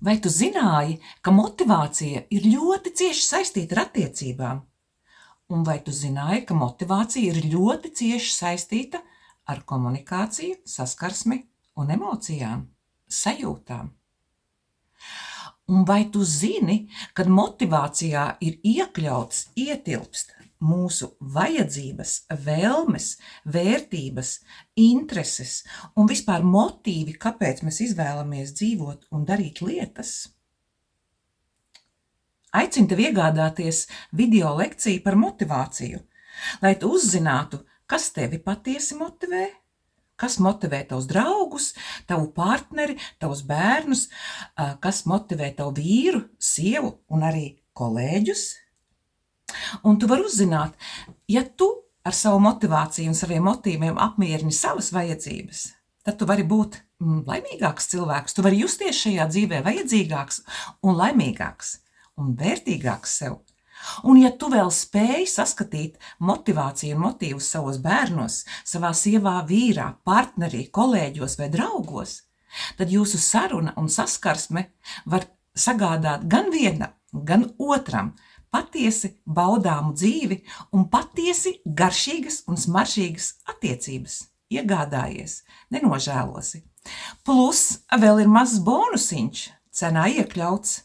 Vai tu zināji, ka motivācija ir ļoti cieši saistīta ar attiecībām? Un vai tu zināji, ka motivācija ir ļoti cieši saistīta ar komunikāciju, saskarsmi un emocijām, sajūtām? Un vai tu zini, ka motivācijā ir ietilpst mūsu vajadzības, vēlmes, vērtības, intereses un vispār motīvi, kāpēc mēs izvēlamies dzīvot un darīt lietas? Aicinu tevi iegādāties video lekciju par motivāciju, lai tu uzzinātu, kas tevi patiesi motivē, kas motivē tavus draugus, tavu partneri, tavus bērnus, kas motivē tavu vīru, sievu un arī kolēģus. Un tu vari uzzināt, ja tu ar savu motivāciju un saviem motīviem apmierini savas vajadzības, tad tu vari būt laimīgāks cilvēks, tu vari justies šajā dzīvē vajadzīgāks un laimīgāks un vērtīgāks sev. Un ja tu vēl spēji saskatīt motivāciju un motīvus savos bērnos, savā sievā, vīrā, partnerī, kolēģos vai draugos, tad jūsu saruna un saskarsme var sagādāt gan vienam, gan otram patiesi baudāmu dzīvi un patiesi garšīgas un smaržīgas attiecības. Iegādājies, nenožēlosi. Plus vēl ir mazs bonusiņš, cenā iekļauts.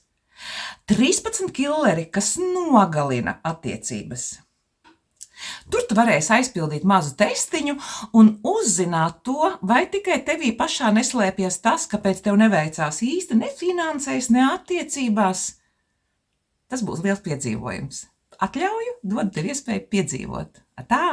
13 killeri, kas nogalina attiecības. Tur tu varēsi aizpildīt mazu testiņu un uzzināt to, vai tikai tevī pašā neslēpjas tas, kāpēc tev neveicās īsti ne finansēs, ne attiecībās. Tas būs liels piedzīvojums. Atļauju, dod tev iespēju piedzīvot. Atā!